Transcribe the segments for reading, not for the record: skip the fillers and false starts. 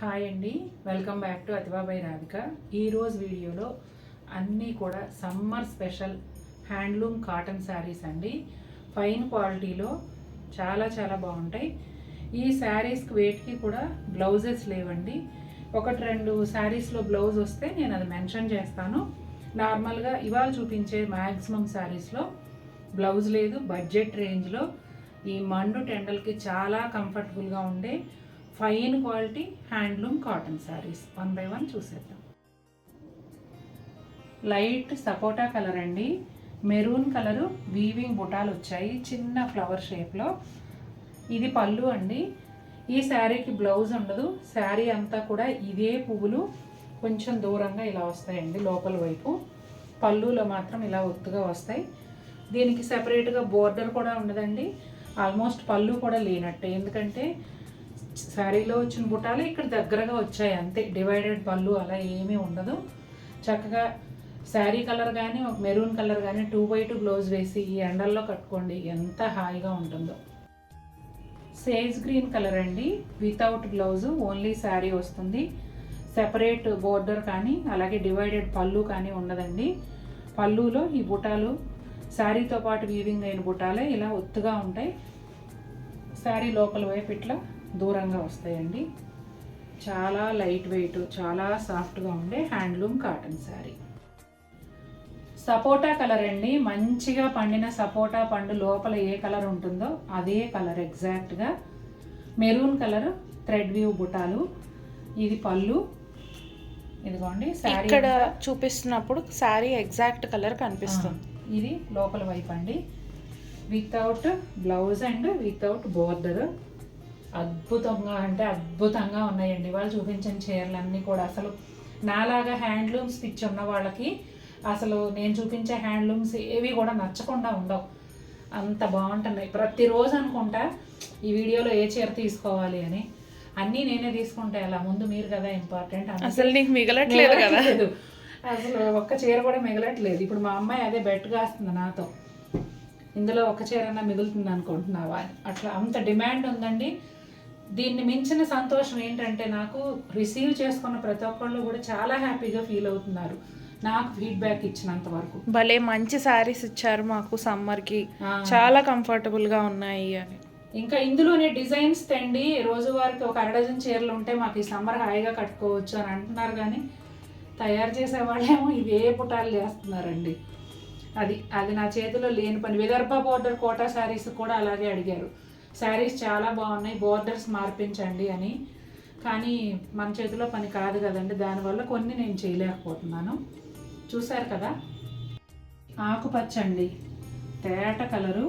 Hi అండి, welcome back to Athiva by Radhika. ఈరోజు వీడియోలో అన్నీ కూడా summer special handloom cotton saris అండి. ఫైన్ క్వాలిటీలో చాలా బాగుంటాయి. ఈ శారీస్కి వెయిట్కి కూడా బ్లౌజెస్ లేవండి. ఒకటి రెండు శారీస్లో బ్లౌజ్ వస్తే నేను అది మెన్షన్ చేస్తాను. నార్మల్గా ఇవాళ చూపించే మ్యాక్సిమం శారీస్లో బ్లౌజ్ లేదు. బడ్జెట్ రేంజ్లో ఈ మండు టెండల్కి చాలా కంఫర్టబుల్గా ఉండే fine quality handloom cotton saris 1 by 1 చూసేద్దాం. లైట్ సపోటా కలర్ అండి, మెరూన్ కలరు వీవింగ్ బుటాలు వచ్చాయి చిన్న ఫ్లవర్ షేప్లో. ఇది పళ్ళు అండి. ఈ శారీకి బ్లౌజ్ ఉండదు. శారీ అంతా కూడా ఇదే పువ్వులు కొంచెం దూరంగా ఇలా వస్తాయండి లోపల వైపు. పళ్ళులో మాత్రం ఇలా ఒత్తుగా వస్తాయి. దీనికి సెపరేట్గా బోర్డర్ కూడా ఉండదండి. ఆల్మోస్ట్ పళ్ళు కూడా లేనట్టే, ఎందుకంటే శారీలో వచ్చిన బుటాలు ఇక్కడ దగ్గరగా వచ్చాయి అంతే. డివైడెడ్ పళ్ళు అలా ఏమీ ఉండదు. చక్కగా శారీ కలర్ కానీ ఒక మెరూన్ కలర్ కానీ 2 by 2 బ్లౌజ్ వేసి ఈ ఎండల్లో కట్టుకోండి, ఎంత హాయిగా ఉంటుందో. సేజ్ గ్రీన్ కలర్ అండి, వితౌట్ బ్లౌజు, ఓన్లీ శారీ వస్తుంది. సెపరేట్ బోర్డర్ కానీ అలాగే డివైడెడ్ పళ్ళు కానీ ఉండదండి. పళ్ళులో ఈ బుటాలు శారీతో పాటు వీవింగ్ అయిన బుటాలే ఇలా ఒత్తుగా ఉంటాయి. శారీ లోపల వైపు ఇట్లా దూరంగా వస్తాయండి. చాలా లైట్ వెయిట్, చాలా సాఫ్ట్గా ఉండే హ్యాండ్లూమ్ కాటన్ శారీ. సపోటా కలర్ అండి, మంచిగా పండిన సపోటా పండు లోపల ఏ కలర్ ఉంటుందో అదే కలర్ ఎగ్జాక్ట్గా. మెరూన్ కలర్ థ్రెడ్ వీవ్ బుటాలు. ఇది పళ్ళు. ఇదిగోండి శారీ ఇక్కడ చూపిస్తున్నప్పుడు శారీ ఎగ్జాక్ట్ కలర్ కనిపిస్తుంది. ఇది లోపల వైపు అండి, without blouse and without border. అద్భుతంగా ఉన్నాయండి వాళ్ళు చూపించిన చీరలన్నీ కూడా. అసలు నాలాగా హ్యాండ్లూమ్స్ పిచ్చి ఉన్న వాళ్ళకి అసలు నేను చూపించే హ్యాండ్లూమ్స్ ఏవి కూడా నచ్చకుండా ఉండవు, అంత బాగుంటున్నాయి. ప్రతిరోజు అనుకుంటా ఈ వీడియోలో ఏ చీర తీసుకోవాలి అని. అన్నీ నేనే తీసుకుంటా, అలా ముందు మీరు కదా ఇంపార్టెంట్. అసలు నీకు మిగలట్లేదు కదా, అసలు ఒక్క చీర కూడా మిగలట్లేదు. ఇప్పుడు మా అమ్మాయి అదే బెట్ కాస్తుంది నాతో, ఇందులో ఒక చీరన్నా మిగులుతుంది అనుకుంటున్నావా. అట్లా అంత డిమాండ్ ఉందండి. దీన్ని మించిన సంతోషం ఏంటంటే నాకు రిసీవ్ చేసుకున్న ప్రతి ఒక్కళ్ళు కూడా చాలా హ్యాపీగా ఫీల్ అవుతున్నారు నాకు ఫీడ్బ్యాక్ ఇచ్చినంత వరకు. భలే మంచి శారీస్ ఇచ్చారు మాకు సమ్మర్కి, చాలా కంఫర్టబుల్గా ఉన్నాయి అని. ఇంకా ఇందులోనే డిజైన్స్ తండి రోజువారికి ఒక 1 డజన్ చీరలు ఉంటే మాకు ఈ సమ్మర్ హాయిగా కట్టుకోవచ్చు అని అంటున్నారు. కానీ తయారు చేసే వాళ్ళేమో ఇవే పుటాలు చేస్తున్నారండి. అది నా చేతిలో లేని పని. విదర్భ బోర్డర్ కోటా శారీస్ కూడా అలాగే అడిగారు, శారీస్ చాలా బాగున్నాయి, బోర్డర్స్ మార్పించండి అని. కానీ మన చేతిలో పని కాదు కదండి, దానివల్ల కొన్ని నేను చేయలేకపోతున్నాను. చూసారు కదా, ఆకుపచ్చ అండి, తేట కలరు,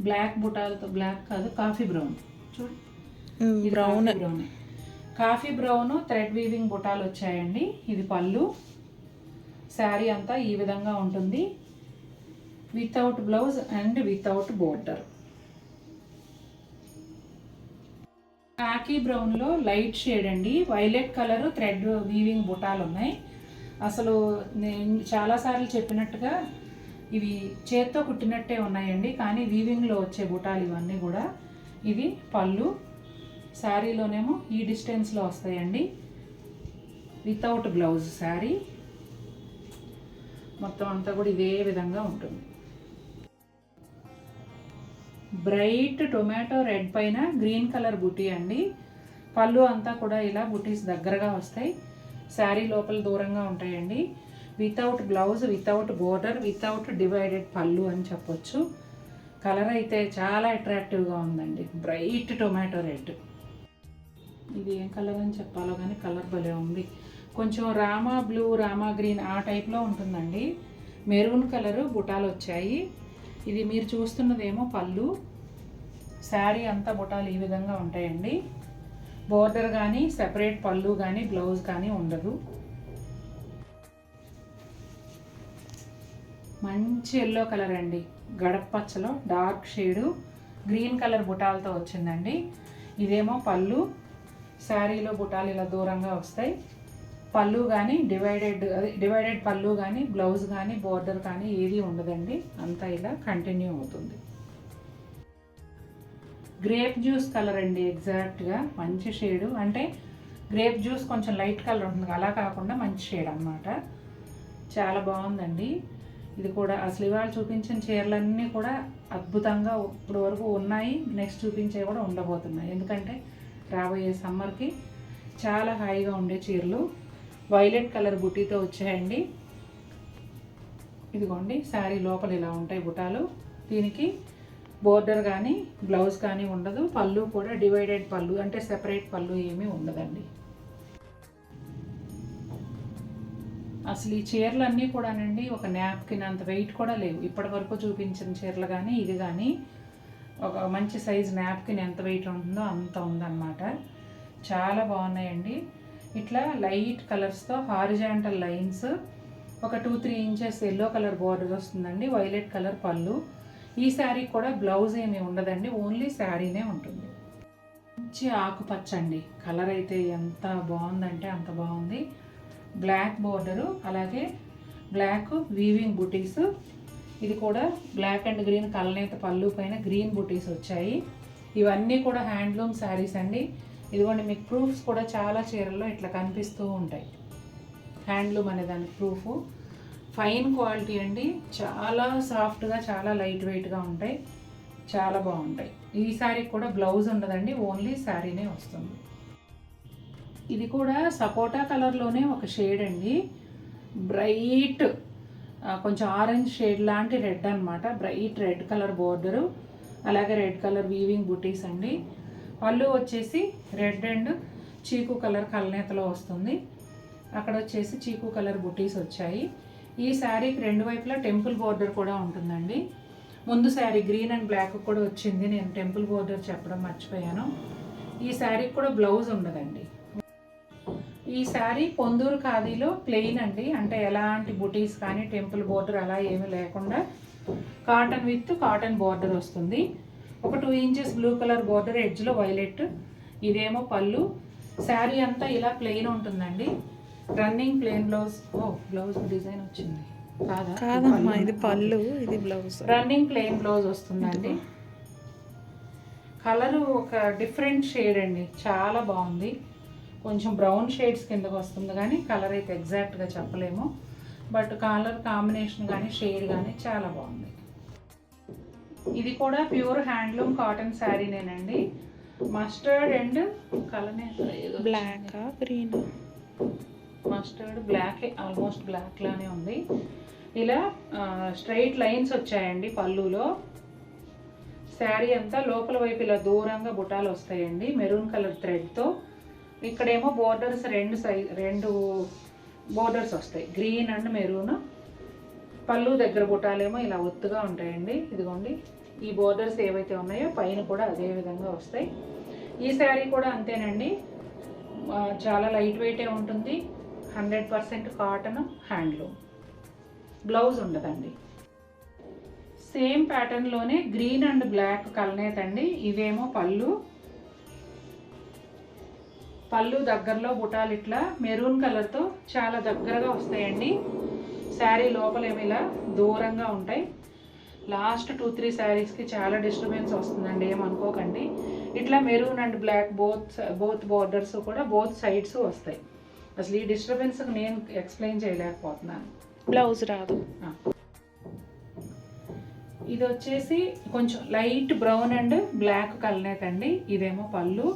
బ్లాక్ బుటాలతో, బ్లాక్ కాదు కాఫీ బ్రౌన్, చూడండి brown, coffee brown thread weaving బుటాలు వచ్చాయండి. ఇది పళ్ళు. శారీ అంతా ఈ విధంగా ఉంటుంది, without blouse and without border. Khaki బ్రౌన్లో లైట్ షేడ్ అండి, వైలెట్ కలరు థ్రెడ్ వీవింగ్ బుటాలు ఉన్నాయి. అసలు నేను చాలాసార్లు చెప్పినట్టుగా ఇవి చేత్తో కుట్టినట్టే ఉన్నాయండి, కానీ వీవింగ్లో వచ్చే బుటాలు ఇవన్నీ కూడా. ఇది పళ్ళు. శారీలోనేమో ఈ డిస్టెన్స్లో వస్తాయండి, వితౌట్ బ్లౌజ్ శారీ. మొత్తం అంతా కూడా ఇదే విధంగా ఉంటుంది. బ్రైట్ టొమాటో రెడ్ పైన గ్రీన్ కలర్ బుటీ అండి. పళ్ళు అంతా కూడా ఇలా బుటీస్ దగ్గరగా వస్తాయి, శారీ లోపల దూరంగా ఉంటాయండి. Without blouse, without border, without divided పళ్ళు అని చెప్పొచ్చు. కలర్ అయితే చాలా అట్రాక్టివ్గా ఉందండి, బ్రైట్ టొమాటో రెడ్. ఇది ఏం కలర్ అని చెప్పాలో కానీ కలర్ భలే ఉంది. కొంచెం రామా బ్లూ, రామా గ్రీన్ ఆ టైప్లో ఉంటుందండి. మెరూన్ కలరు బుటాలు వచ్చాయి. ఇది మీరు చూస్తున్నదేమో పళ్ళు. శారీ అంతా బుటాలు ఈ విధంగా ఉంటాయండి. బోర్డర్ కానీ సెపరేట్ పళ్ళు కానీ బ్లౌజ్ కానీ ఉండదు. మంచి ఎల్లో కలర్ అండి, గడపచ్చలో డార్క్ షేడు గ్రీన్ కలర్ బుటాలతో వచ్చిందండి. ఇదేమో పళ్ళు. శారీలో బుటాలు ఇలా దూరంగా వస్తాయి. పళ్ళు కానీ డివైడెడ్ పళ్ళు కానీ బ్లౌజ్ కానీ బోర్డర్ కానీ ఏది ఉండదండి, అంతా ఇలా కంటిన్యూ అవుతుంది. గ్రేప్ జ్యూస్ కలర్ అండి, ఎగ్జాక్ట్గా మంచి షేడు. అంటే గ్రేప్ జ్యూస్ కొంచెం లైట్ కలర్ ఉంటుంది, అలా కాకుండా మంచి షేడ్ అన్నమాట. చాలా బాగుందండి. ఇది కూడా అసలు ఇవాళ చూపించిన చీరలన్నీ కూడా అద్భుతంగా ఇప్పుడు వరకు ఉన్నాయి. నెక్స్ట్ చూపించే కూడా ఉండబోతున్నాయి, ఎందుకంటే రాబోయే సమ్మర్కి చాలా హాయిగా ఉండే చీరలు. వైలెట్ కలర్ బుటీతో వచ్చాయండి. ఇదిగోండి శారీ లోపల ఇలా ఉంటాయి బుటాలు. దీనికి బోర్డర్ కానీ బ్లౌజ్ కానీ ఉండదు. పళ్ళు కూడా డివైడెడ్ పళ్ళు, అంటే సెపరేట్ పళ్ళు ఏమీ ఉండదండి. అసలు ఈ చీరలన్నీ కూడానండి ఒక న్యాప్కిన్ అంత వెయిట్ కూడా లేవు. ఇప్పటి వరకు చూపించిన చీరలు కానీ ఇది కానీ ఒక మంచి సైజ్ న్యాప్కిన్ ఎంత వెయిట్ ఉంటుందో అంత ఉందన్నమాట. చాలా బాగున్నాయండి. ఇట్లా లైట్ కలర్స్తో హారిజాంటల్ లైన్స్, ఒక 2-3 ఇంచెస్ ఎల్లో కలర్ బార్డర్ వస్తుందండి. వైలెట్ కలర్ పళ్ళు. ఈ శారీ కూడా బ్లౌజ్ ఏమీ ఉండదండి, ఓన్లీ శారీనే ఉంటుంది. మంచి ఆకుపచ్చ అండి, కలర్ అయితే ఎంత బాగుందంటే అంత బాగుంది. బ్లాక్ బోర్డరు, అలాగే బ్లాక్ వీవింగ్ బుటీస్. ఇది కూడా బ్లాక్ అండ్ గ్రీన్ కలనేత పళ్ళు పైన గ్రీన్ బుటీస్ వచ్చాయి. ఇవన్నీ కూడా హ్యాండ్లూమ్ శారీస్ అండి. ఇదిగోండి మీకు ప్రూఫ్స్ కూడా చాలా చీరల్లో ఇట్లా కనిపిస్తూ ఉంటాయి. హ్యాండ్లూమ్ అనే దానికి ప్రూఫ్. ఫైన్ క్వాలిటీ అండి, చాలా సాఫ్ట్గా చాలా లైట్ వెయిట్గా ఉంటాయి, చాలా బాగుంటాయి. ఈ శారీ కూడా బ్లౌజ్ ఉండదండి, ఓన్లీ శారీనే వస్తుంది. ఇది కూడా సపోటా కలర్లోనే ఒక షేడ్ అండి. బ్రైట్ కొంచెం ఆరెంజ్ షేడ్ లాంటి రెడ్ అనమాట. బ్రైట్ రెడ్ కలర్ బోర్డరు, అలాగే రెడ్ కలర్ వీవింగ్ బుటీస్ అండి. పళ్ళు వచ్చేసి రెడ్ అండ్ చీకు కలర్ కలనేతలో వస్తుంది. అక్కడ వచ్చేసి చీకు కలర్ బుటీస్ వచ్చాయి. ఈ శారీకి రెండు వైపులా టెంపుల్ బోర్డర్ కూడా ఉంటుందండి. ముందు శారీ గ్రీన్ అండ్ బ్లాక్ కూడా వచ్చింది, నేను టెంపుల్ బోర్డర్ చెప్పడం మర్చిపోయాను. ఈ శారీకి కూడా బ్లౌజ్ ఉండదండి. ఈ శారీ పొందూరు ఖాదీలో ప్లెయిన్ అండి, అంటే ఎలాంటి బుటీస్ కానీ టెంపుల్ బోర్డర్ అలా ఏమీ లేకుండా కాటన్ విత్ కాటన్ బోర్డర్ వస్తుంది. ఒక 2 ఇంచెస్ బ్లూ కలర్ బోర్డర్, ఎడ్జ్లో వైలెట్. ఇదేమో పళ్ళు. శారీ అంతా ఇలా ప్లెయిన్ ఉంటుందండి. Running plain blouse. Blouse design వచ్చింది కాదమ్మా, ఇది పళ్ళు, ఇది బ్లౌజ్. రన్నింగ్ ప్లెయిన్ బ్లౌజ్ వస్తుందండి. కలరు ఒక డిఫరెంట్ షేడ్ అండి, చాలా బాగుంది. కొంచెం బ్రౌన్ షేడ్స్ కిందకు వస్తుంది కానీ కలర్ అయితే ఎగ్జాక్ట్గా చెప్పలేము. బట్ కలర్ కాంబినేషన్ కానీ షేడ్ కానీ చాలా బాగుంది. ఇది కూడా ప్యూర్ హ్యాండ్లూమ్ కాటన్ శారీనేనండి. Mustard and colour black green, mustard black, almost black లానే ఉంది. ఇలా స్ట్రైట్ లైన్స్ వచ్చాయండి పళ్ళులో. శారీ అంతా లోపల వైపు ఇలా దూరంగా బుటాలు వస్తాయండి మెరూన్ కలర్ థ్రెడ్తో. ఇక్కడేమో బోర్డర్స్ రెండు బోర్డర్స్ వస్తాయి, గ్రీన్ అండ్ మెరూన్. పళ్ళు దగ్గర బుటాలేమో ఇలా ఒత్తుగా ఉంటాయండి. ఇదిగోండి ఈ బోర్డర్స్ ఏవైతే ఉన్నాయో పైన కూడా అదే విధంగా వస్తాయి. ఈ శారీ కూడా అంతేనండి, చాలా లైట్ వెయిటే ఉంటుంది. 100% కాటన్ హ్యాండ్లూమ్. బ్లౌజ్ ఉండదండి. సేమ్ ప్యాటర్న్లోనే గ్రీన్ అండ్ బ్లాక్ కలనేతండి. ఇవేమో పళ్ళు దగ్గరలో బుటాలు ఇట్లా మెరూన్ కలర్తో చాలా దగ్గరగా వస్తాయండి. శారీ లోపలేమో ఇలా దూరంగా ఉంటాయి. లాస్ట్ 2-3 శారీస్కి చాలా డిస్టర్బెన్స్ వస్తుందండి, ఏమనుకోకండి. ఇట్లా maroon and black both borders కూడా బోత్ సైడ్స్ వస్తాయి. అసలు ఈ డిస్టర్బెన్స్కి నేను ఎక్స్ప్లెయిన్ చేయలేకపోతున్నాను. బ్లౌజ్ రాదు. ఇది వచ్చేసి కొంచెం లైట్ బ్రౌన్ అండ్ బ్లాక్ కలనేతండి. ఇదేమో పళ్ళు.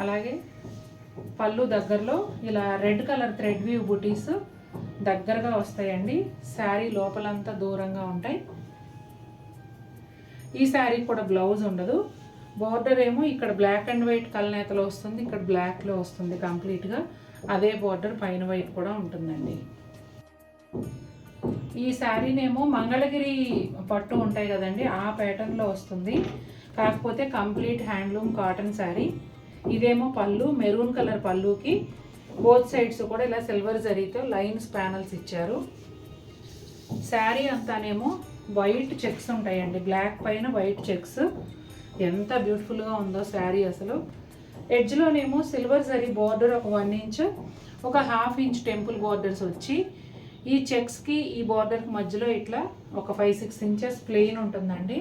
అలాగే పళ్ళు దగ్గరలో ఇలా రెడ్ కలర్ థ్రెడ్ వీవ్ బుటీస్ దగ్గరగా వస్తాయండి. శారీ లోపలంతా దూరంగా ఉంటాయి. ఈ శారీ కూడా బ్లౌజ్ ఉండదు. బోర్డర్ ఏమో ఇక్కడ బ్లాక్ అండ్ వైట్ కలనేతలో వస్తుంది, ఇక్కడ బ్లాక్లో వస్తుంది కంప్లీట్గా. అదే బోర్డర్ పైన వైపు కూడా ఉంటుందండి. ఈ శారీనేమో మంగళగిరి పట్టు ఉంటాయి కదండి, ఆ ప్యాటర్న్లో వస్తుంది. కాకపోతే కంప్లీట్ హ్యాండ్లూమ్ కాటన్ శారీ. ఇదేమో పళ్ళు, మెరూన్ కలర్ పళ్ళుకి బోత్ సైడ్స్ కూడా ఇలా సిల్వర్ జరీతో లైన్స్ ప్యానల్స్ ఇచ్చారు. శారీ అంతానేమో వైట్ చెక్స్ ఉంటాయండి, బ్లాక్ పైన వైట్ చెక్స్. ఎంత బ్యూటిఫుల్గా ఉందో శారీ అసలు. ఎడ్జ్లోనేమో సిల్వర్ జరీ బోర్డర్ ఒక 1 ఇంచ్, ఒక 1/2 ఇంచ్ టెంపుల్ బోర్డర్స్ వచ్చి ఈ చెక్స్కి ఈ బోర్డర్కి మధ్యలో ఇట్లా ఒక 5-6 ఇంచెస్ ప్లెయిన్ ఉంటుందండి.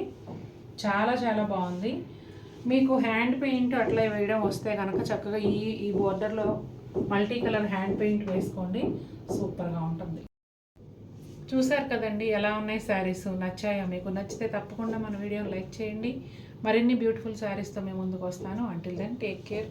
చాలా చాలా బాగుంది. మీకు హ్యాండ్ పెయింట్ అట్లా వేయడం వస్తే కనుక చక్కగా ఈ బోర్డర్లో మల్టీ కలర్ హ్యాండ్ పెయింట్ వేసుకోండి, సూపర్గా ఉంటుంది. చూసారు కదండి ఎలా ఉన్నాయి శారీస్, నచ్చాయా మీకు? నచ్చితే తప్పకుండా మన వీడియోని లైక్ చేయండి. మరిన్ని బ్యూటిఫుల్ శారీస్తో మేము ముందుకు వస్తాను. Until then take care.